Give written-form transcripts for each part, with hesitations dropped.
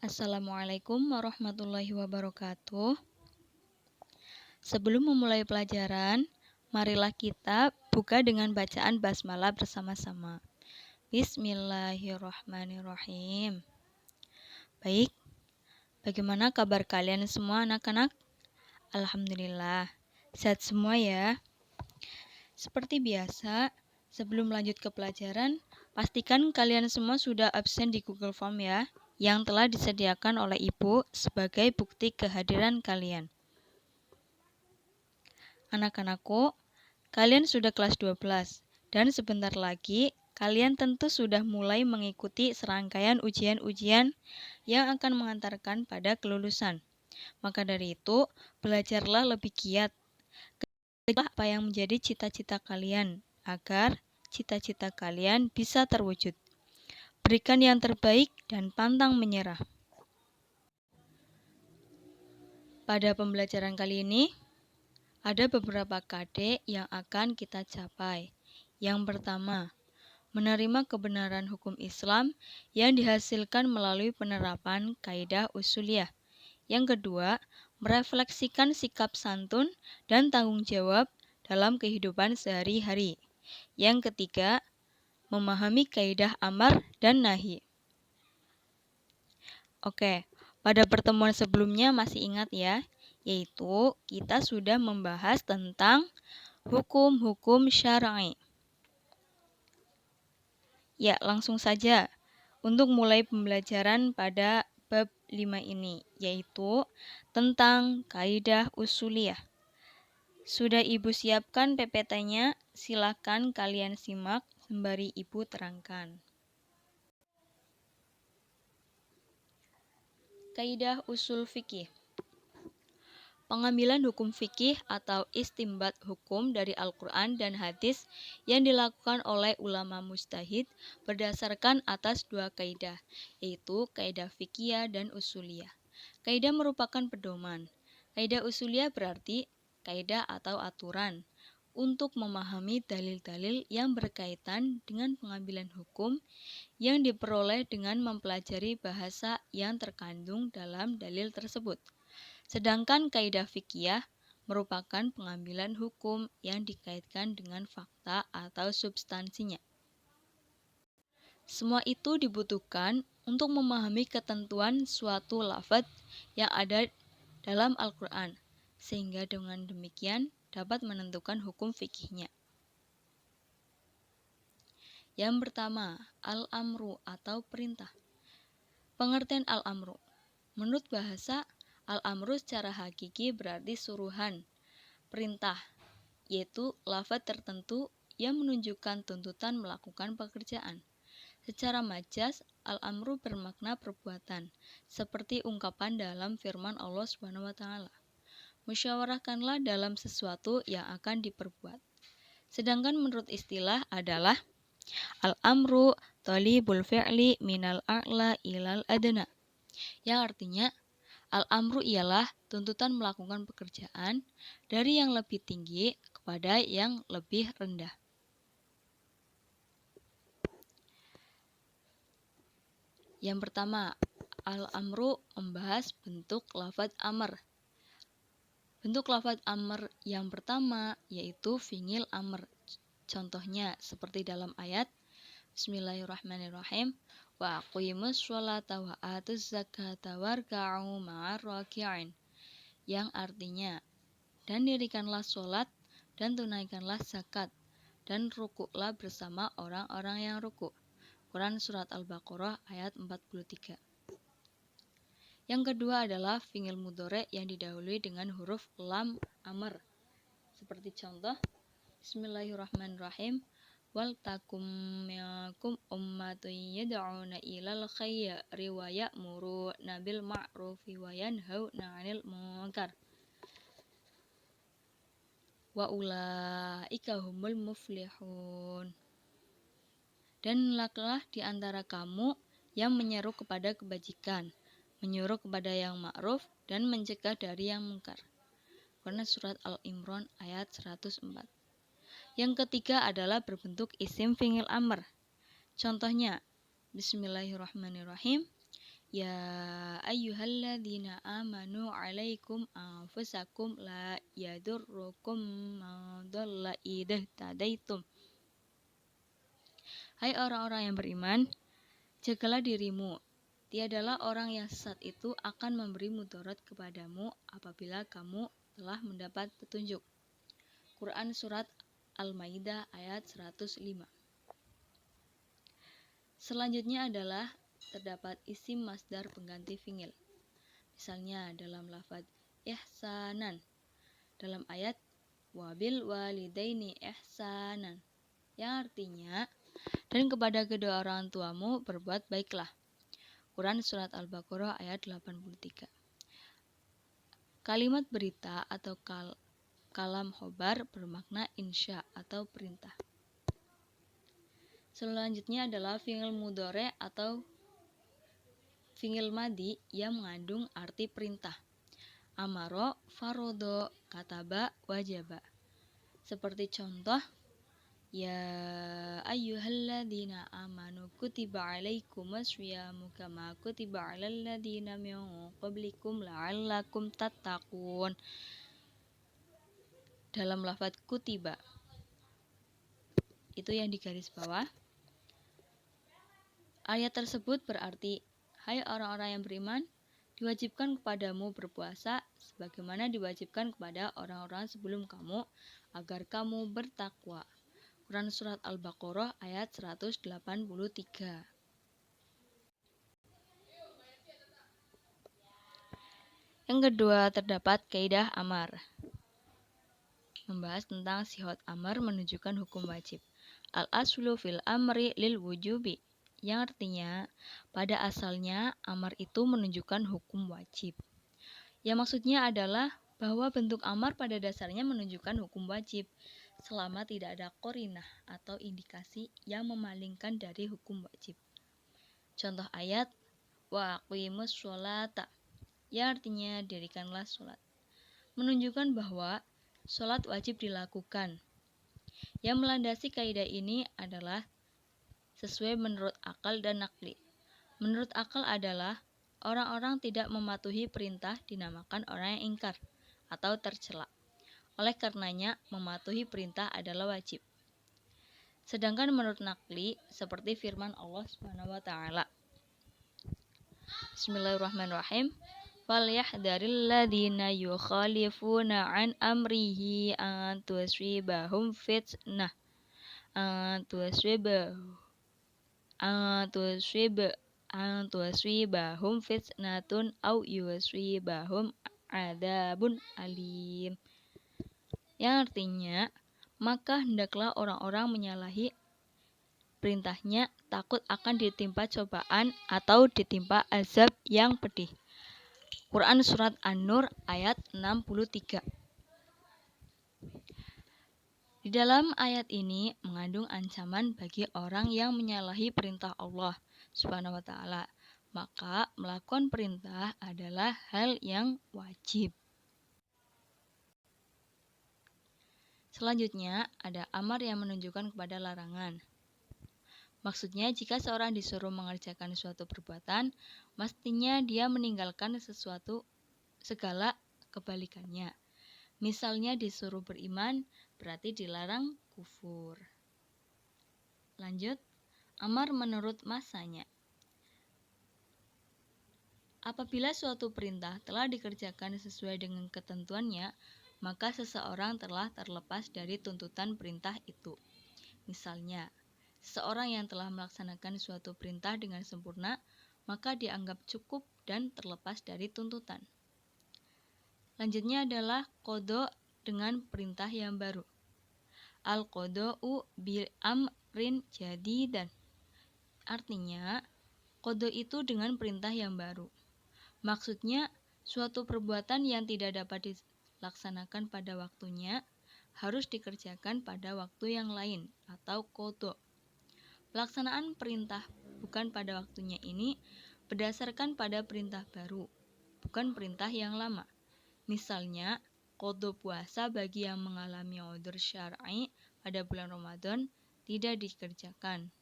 Assalamualaikum warahmatullahi wabarakatuh. Sebelum memulai pelajaran, marilah kita buka dengan bacaan basmalah bersama-sama. Bismillahirrahmanirrahim. Baik, bagaimana kabar kalian semua anak-anak? Alhamdulillah, sehat semua ya. Seperti biasa, sebelum lanjut ke pelajaran, pastikan kalian semua sudah absen di Google Form ya, yang telah disediakan oleh Ibu sebagai bukti kehadiran kalian. Anak-anakku, kalian sudah kelas 12 dan sebentar lagi kalian tentu sudah mulai mengikuti serangkaian ujian-ujian yang akan mengantarkan pada kelulusan. Maka dari itu, belajarlah lebih giat. Kejarlah apa yang menjadi cita-cita kalian agar cita-cita kalian bisa terwujud. Berikan yang terbaik dan pantang menyerah. Pada pembelajaran kali ini, ada beberapa KD yang akan kita capai. Yang pertama, menerima kebenaran hukum Islam yang dihasilkan melalui penerapan kaidah usuliyah. Yang kedua, merefleksikan sikap santun dan tanggung jawab dalam kehidupan sehari-hari. Yang ketiga, memahami kaidah amar dan nahi. Oke, pada pertemuan sebelumnya masih ingat ya, yaitu kita sudah membahas tentang hukum-hukum syar'i. Ya, langsung saja untuk mulai pembelajaran pada bab 5 ini, yaitu tentang kaidah usuliyah. Sudah Ibu siapkan PPT-nya? Silakan kalian simak sembari Ibu terangkan. Kaidah usul fikih. Pengambilan hukum fikih atau istimbat hukum dari Al-Quran dan hadis yang dilakukan oleh ulama mujtahid berdasarkan atas dua kaidah, yaitu kaidah fikih dan usuliyah. Kaidah merupakan pedoman. Kaidah usuliyah berarti kaidah atau aturan untuk memahami dalil-dalil yang berkaitan dengan pengambilan hukum yang diperoleh dengan mempelajari bahasa yang terkandung dalam dalil tersebut. Sedangkan kaidah fikih merupakan pengambilan hukum yang dikaitkan dengan fakta atau substansinya. Semua itu dibutuhkan untuk memahami ketentuan suatu lafaz yang ada dalam Al-Quran, sehingga dengan demikian dapat menentukan hukum fikihnya. Yang pertama, al-amru atau perintah. Pengertian al-amru. Menurut bahasa, al-amru secara hakiki berarti suruhan, perintah, yaitu lafaz tertentu yang menunjukkan tuntutan melakukan pekerjaan. Secara majas, al-amru bermakna perbuatan, seperti ungkapan dalam firman Allah SWT. Musyawarahkanlah dalam sesuatu yang akan diperbuat. Sedangkan menurut istilah adalah al-amru thalibul fi'li minal a'la ilal adna, yang artinya al-amru ialah tuntutan melakukan pekerjaan dari yang lebih tinggi kepada yang lebih rendah. Yang pertama, al-amru membahas bentuk lafaz amr. Bentuk lafaz amr yang pertama yaitu fi'il amr. Contohnya seperti dalam ayat Bismillahirrahmanirrahim. Wa aqimus sholata wa atuz zakata warka'u ma'ar raki'in, yang artinya, dan dirikanlah sholat dan tunaikanlah zakat dan rukuklah bersama orang-orang yang rukuk. Quran Surat Al-Baqarah ayat 43. Yang kedua adalah fi'il mudhari yang didahului dengan huruf lam amr. Seperti contoh, Bismillahirrahmanirrahim. Wal takum minkum ummatun yad'una ilal khairi wa ya'muruna bil ma'rufi wa yanhauna 'anil munkar wa ulaika humul muflihun. Dan hendaklah di antara kamu yang menyeru kepada kebajikan, menyuruh kepada yang ma'ruf dan mencegah dari yang munkar. Quran Surat Al-Imran ayat 104. Yang ketiga adalah berbentuk isim fi'il amr. Contohnya, Bismillahirrahmanirrahim. Ya ayyuhalladzina amanu alaikum anfusakum la yadurrukum man dhalla idza tadaitum. Hai orang-orang yang beriman, jagalah dirimu. Tiadalah orang yang sesat itu akan memberi mudarat kepadamu apabila kamu telah mendapat petunjuk. Quran Surat Al-Maidah ayat 105. Selanjutnya adalah terdapat isim masdar pengganti fi'il. Misalnya dalam lafaz ihsanan dalam ayat wabil walidaini ihsanan, yang artinya dan kepada kedua orang tuamu berbuat baiklah. Quran Surat Al-Baqarah ayat 83. Kalimat berita atau kalam khobar bermakna insya atau perintah. Selanjutnya adalah fi'il mudhari atau fi'il madi yang mengandung arti perintah. Amaro, farodo, kataba, wajaba. Seperti contoh, ya ayyuhalladzina amanu kutiba alaikumus syiyamu kama kutiba alal ladzina min qablikum la'allakum tattaqun. Dalam lafaz kutiba, itu yang di garis bawah. Ayat tersebut berarti, hai orang-orang yang beriman, diwajibkan kepadamu berpuasa sebagaimana diwajibkan kepada orang-orang sebelum kamu agar kamu bertakwa. Quran Surat Al-Baqarah ayat 183. Yang kedua terdapat kaidah amar. Membahas tentang sihot amar menunjukkan hukum wajib. Al-aslu fil amri lil wujubi, yang artinya pada asalnya amar itu menunjukkan hukum wajib. Yang maksudnya adalah bahwa bentuk amar pada dasarnya menunjukkan hukum wajib selama tidak ada qarinah atau indikasi yang memalingkan dari hukum wajib. Contoh ayat wa aqimus sholata, yang artinya dirikanlah sholat, menunjukkan bahwa sholat wajib dilakukan. Yang melandasi kaidah ini adalah sesuai menurut akal dan nakli. Menurut akal adalah orang-orang tidak mematuhi perintah dinamakan orang yang ingkar atau tercela. Oleh karenanya, mematuhi perintah adalah wajib. Sedangkan menurut nakli, seperti firman Allah Subhanahu wa taala. Bismillahirrahmanirrahim. Falyahdharil ladzina yukhalifuna an amrihi an tusibahum fitnah. An tusibahum fitnatun aw yusibahum adzabun alim. Yang artinya, maka hendaklah orang-orang menyalahi perintahnya takut akan ditimpa cobaan atau ditimpa azab yang pedih. Quran Surat An-Nur ayat 63. Di dalam ayat ini mengandung ancaman bagi orang yang menyalahi perintah Allah Subhanahu wa taala. Maka melakukan perintah adalah hal yang wajib. Selanjutnya ada amar yang menunjukkan kepada larangan. Maksudnya jika seorang disuruh mengerjakan suatu perbuatan, mestinya dia meninggalkan segala kebalikannya. Misalnya disuruh beriman, berarti dilarang kufur. Lanjut, amar menurut masanya. Apabila suatu perintah telah dikerjakan sesuai dengan ketentuannya, maka seseorang telah terlepas dari tuntutan perintah itu. Misalnya, seseorang yang telah melaksanakan suatu perintah dengan sempurna, maka dianggap cukup dan terlepas dari tuntutan. Lanjutnya adalah qadha dengan perintah yang baru. Al-qadha'u bil amrin jadidan. Artinya, qadha itu dengan perintah yang baru. Maksudnya, suatu perbuatan yang tidak dapat dilaksanakan pada waktunya harus dikerjakan pada waktu yang lain atau qadha. Pelaksanaan perintah bukan pada waktunya ini berdasarkan pada perintah baru, bukan perintah yang lama. Misalnya, qadha puasa bagi yang mengalami udzur syar'i pada bulan Ramadan tidak dikerjakan.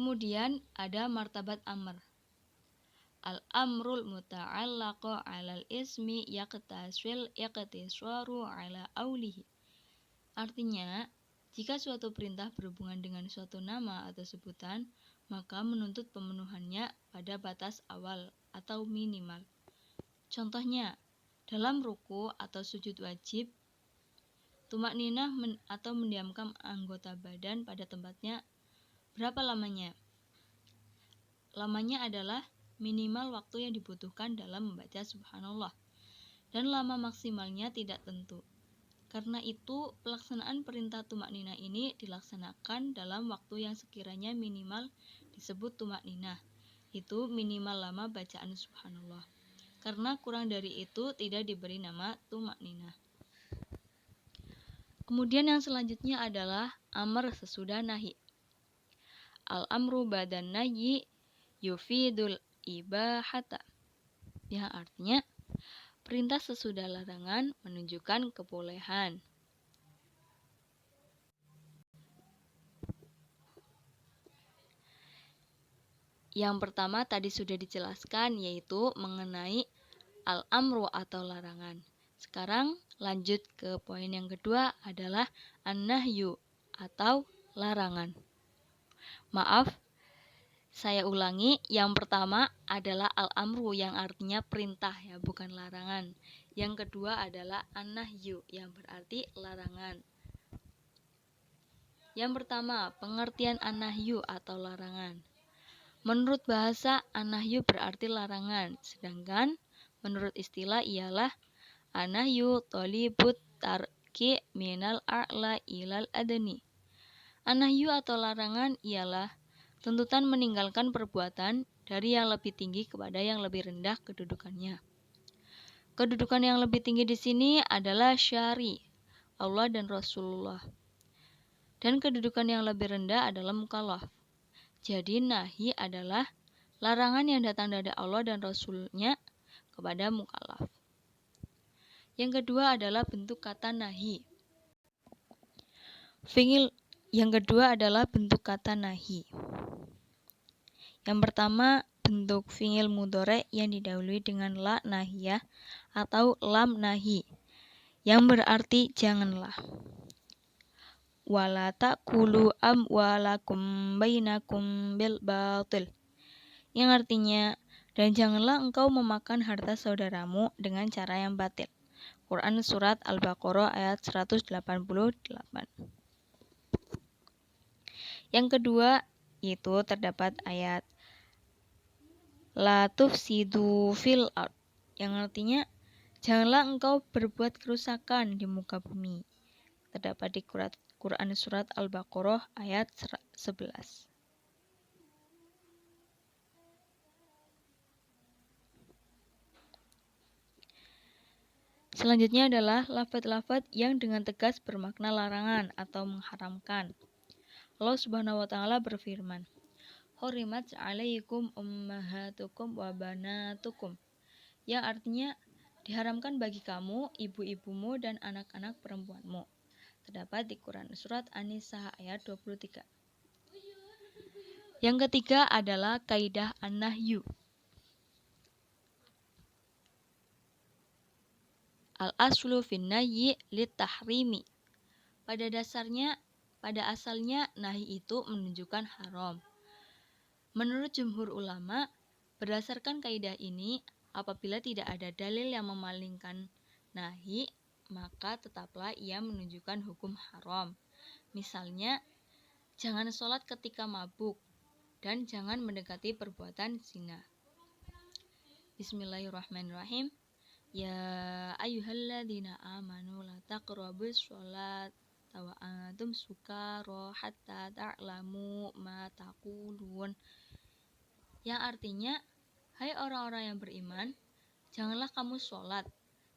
Kemudian ada martabat amr. Al-amrul muta'allaqu 'alal ismi yaqtasil iqtisaru 'ala aulihi. Artinya, jika suatu perintah berhubungan dengan suatu nama atau sebutan, maka menuntut pemenuhannya pada batas awal atau minimal. Contohnya, dalam ruku atau sujud wajib, tumakninah atau mendiamkan anggota badan pada tempatnya. Berapa lamanya? Lamanya adalah minimal waktu yang dibutuhkan dalam membaca subhanallah, dan lama maksimalnya tidak tentu. Karena itu, pelaksanaan perintah tumakninah ini dilaksanakan dalam waktu yang sekiranya minimal disebut tumakninah. Itu minimal lama bacaan subhanallah. Karena kurang dari itu tidak diberi nama tumakninah. Kemudian yang selanjutnya adalah amr sesudah nahi. Al-amru badan nahyi yufidul ibahata. Ya, artinya perintah sesudah larangan menunjukkan kebolehan. Yang pertama tadi sudah dijelaskan, yaitu mengenai al-amru atau larangan. Sekarang lanjut ke poin yang kedua adalah an-nahyu atau larangan. Maaf, saya ulangi, yang pertama adalah al-amru yang artinya perintah ya, bukan larangan. Yang kedua adalah an-nahyu yang berarti larangan. Yang pertama, pengertian an-nahyu atau larangan. Menurut bahasa, an-nahyu berarti larangan, sedangkan menurut istilah ialah an-nahyu thalibut tarki minal a'la ilal adni. An-nahyu atau larangan ialah tuntutan meninggalkan perbuatan dari yang lebih tinggi kepada yang lebih rendah kedudukannya. Kedudukan yang lebih tinggi di sini adalah syari, Allah dan Rasulullah. Dan kedudukan yang lebih rendah adalah mukallaf. Jadi nahi adalah larangan yang datang dari Allah dan Rasul-Nya kepada mukallaf. Yang kedua adalah bentuk kata nahi. Yang kedua adalah bentuk kata nahi. Yang pertama, bentuk fi'il mudhari' yang didahului dengan la nahiyah atau lam nahi, yang berarti janganlah. Wala ta'kulu amwalakum bainakum bil batil, yang artinya, dan janganlah engkau memakan harta saudaramu dengan cara yang batil. Quran Surat Al-Baqarah ayat 188. Yang kedua, itu terdapat ayat La tufsidu fil ard, yang artinya janganlah engkau berbuat kerusakan di muka bumi. Terdapat di Quran Surat Al-Baqarah ayat 11. Selanjutnya adalah lafaz-lafaz yang dengan tegas bermakna larangan atau mengharamkan. Allah Subhanahu wa taala berfirman, Hurimat 'alaikum ummahatukum wa banatukum, yang artinya diharamkan bagi kamu, ibu-ibumu dan anak-anak perempuanmu. Terdapat di Quran Surat An-Nisa ayat 23. Yang ketiga adalah kaidah an-nahyu. Al-aslu fin nahyi lit-tahrimi. Pada asalnya nahi itu menunjukkan haram. Menurut jumhur ulama, berdasarkan kaidah ini, apabila tidak ada dalil yang memalingkan nahi, maka tetaplah ia menunjukkan hukum haram. Misalnya, jangan sholat ketika mabuk, dan jangan mendekati perbuatan zina. Bismillahirrahmanirrahim. Ya ayyuhalladzina amanu la taqrabus sholat wa antum sukara hatta ta'lamu ma taqulun. Yang artinya, hai orang-orang yang beriman, janganlah kamu sholat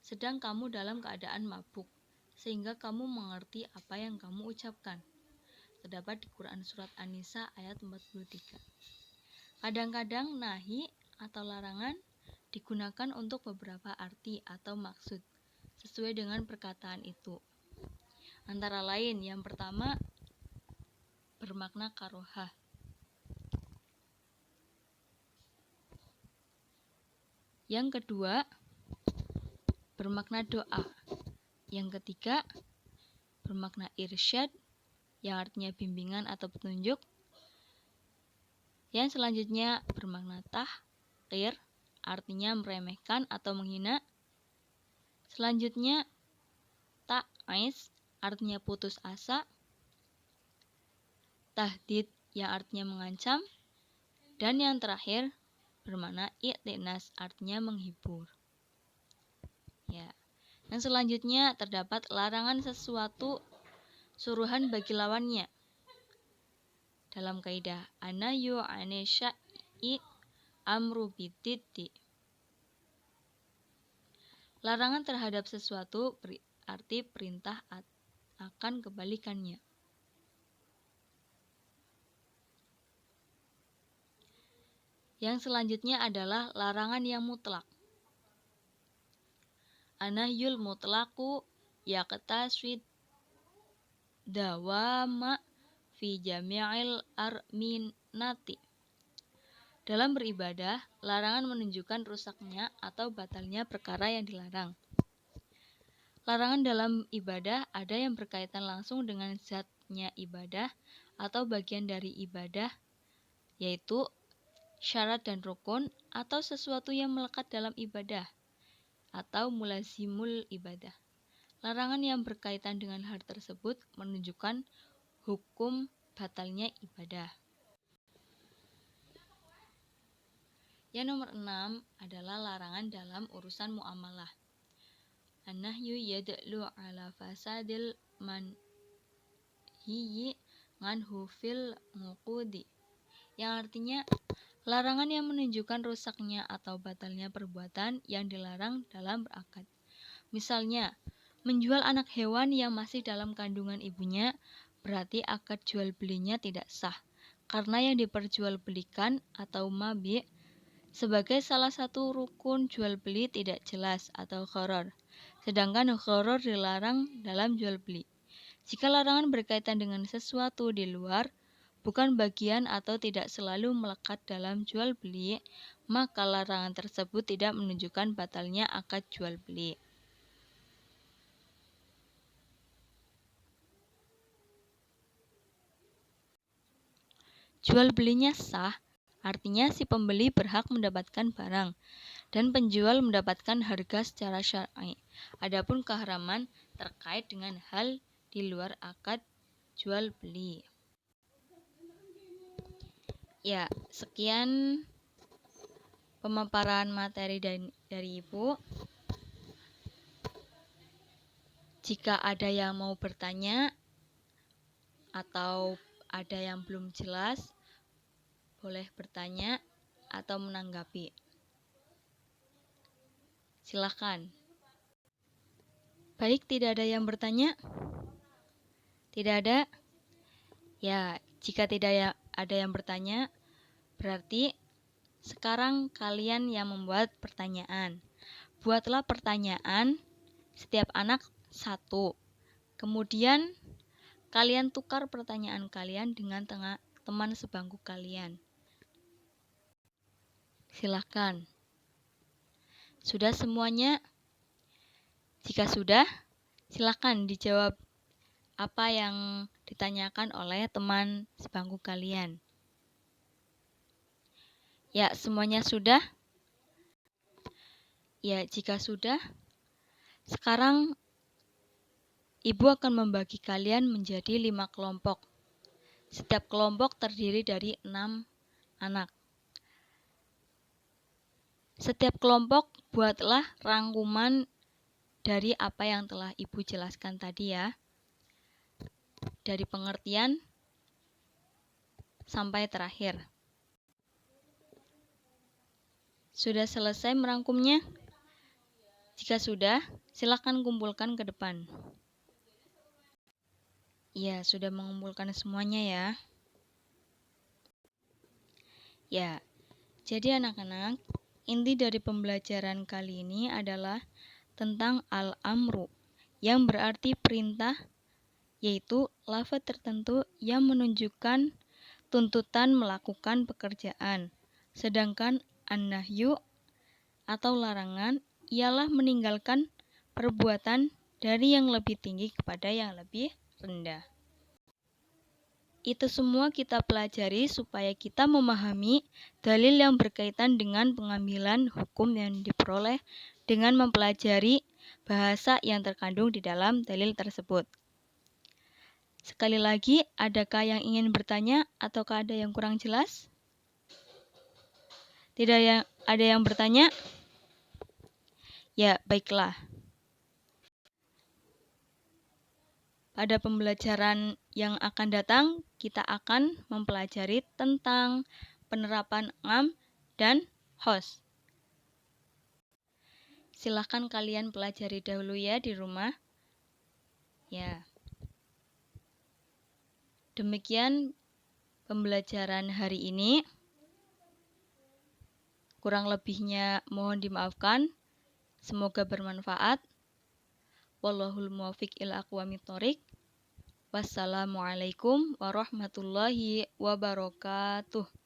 sedang kamu dalam keadaan mabuk, sehingga kamu mengerti apa yang kamu ucapkan. Terdapat di Quran Surat An-Nisa ayat 43. Kadang-kadang nahi atau larangan digunakan untuk beberapa arti atau maksud sesuai dengan perkataan itu. Antara lain, yang pertama bermakna karohah. Yang kedua, bermakna doa. Yang ketiga, bermakna irsyad, yang artinya bimbingan atau petunjuk. Yang selanjutnya bermakna tahqir, artinya meremehkan atau menghina. Selanjutnya ta'is, artinya putus asa. Tahdid, yang artinya mengancam. Dan yang terakhir bermakna i'tinas, artinya menghibur. Ya. Yang selanjutnya terdapat larangan sesuatu suruhan bagi lawannya. Dalam kaidah anahyu 'ani syai'i amru bididdi. Larangan terhadap sesuatu berarti perintah akan kebalikannya. Yang selanjutnya adalah larangan yang mutlak. Anahyul mutlaqu yaqtasid dawama fi jami'il arminati. Dalam beribadah, larangan menunjukkan rusaknya atau batalnya perkara yang dilarang. Larangan dalam ibadah ada yang berkaitan langsung dengan zatnya ibadah atau bagian dari ibadah, yaitu syarat dan rukun, atau sesuatu yang melekat dalam ibadah, atau mulazimul ibadah. Larangan yang berkaitan dengan hal tersebut menunjukkan hukum batalnya ibadah. Yang nomor 6 adalah larangan dalam urusan muamalah. An-nahyu yad'lu ala fasadil manhiyi anhu fil muqudi. Yang artinya larangan yang menunjukkan rusaknya atau batalnya perbuatan yang dilarang dalam berakad. Misalnya, menjual anak hewan yang masih dalam kandungan ibunya berarti akad jual belinya tidak sah, karena yang diperjualbelikan atau mabi' sebagai salah satu rukun jual beli tidak jelas atau gharar, sedangkan gharar dilarang dalam jual beli. Jika larangan berkaitan dengan sesuatu di luar, bukan bagian atau tidak selalu melekat dalam jual beli, maka larangan tersebut tidak menunjukkan batalnya akad jual beli. Jual belinya sah, artinya si pembeli berhak mendapatkan barang dan penjual mendapatkan harga secara syar'i. Adapun keharaman terkait dengan hal di luar akad jual beli. Ya, sekian pemaparan materi dari Ibu. Jika ada yang mau bertanya atau ada yang belum jelas, boleh bertanya atau menanggapi. Silakan. Baik, tidak ada yang bertanya? Tidak ada? Ya, jika tidak ada yang bertanya, berarti sekarang kalian yang membuat pertanyaan. Buatlah pertanyaan, setiap anak satu. Kemudian kalian tukar pertanyaan kalian dengan teman sebangku kalian. Silakan. Sudah semuanya? Jika sudah, silakan dijawab apa yang ditanyakan oleh teman sebangku kalian. Ya, semuanya sudah? Ya, jika sudah, sekarang Ibu akan membagi kalian menjadi 5 kelompok. Setiap kelompok terdiri dari 6 anak. Setiap kelompok buatlah rangkuman dari apa yang telah Ibu jelaskan tadi ya. Dari pengertian sampai terakhir. Sudah selesai merangkumnya? Jika sudah, silakan kumpulkan ke depan. Ya, sudah mengumpulkan semuanya ya. Ya, jadi anak-anak, inti dari pembelajaran kali ini adalah tentang al-amru, yang berarti perintah, yaitu lafaz tertentu yang menunjukkan tuntutan melakukan pekerjaan. Sedangkan an-nahyu atau larangan ialah meninggalkan perbuatan dari yang lebih tinggi kepada yang lebih rendah. Itu semua kita pelajari supaya kita memahami dalil yang berkaitan dengan pengambilan hukum yang diperoleh dengan mempelajari bahasa yang terkandung di dalam dalil tersebut. Sekali lagi, adakah yang ingin bertanya ataukah ada yang kurang jelas? Tidak ada yang bertanya? Ya, baiklah. Pada pembelajaran yang akan datang, kita akan mempelajari tentang penerapan am dan host. Silahkan kalian pelajari dahulu ya di rumah. Ya. Demikian pembelajaran hari ini. Kurang lebihnya mohon dimaafkan. Semoga bermanfaat. Wallahul muwaffiq ila aqwamit thoriq. Wassalamualaikum warahmatullahi wabarakatuh.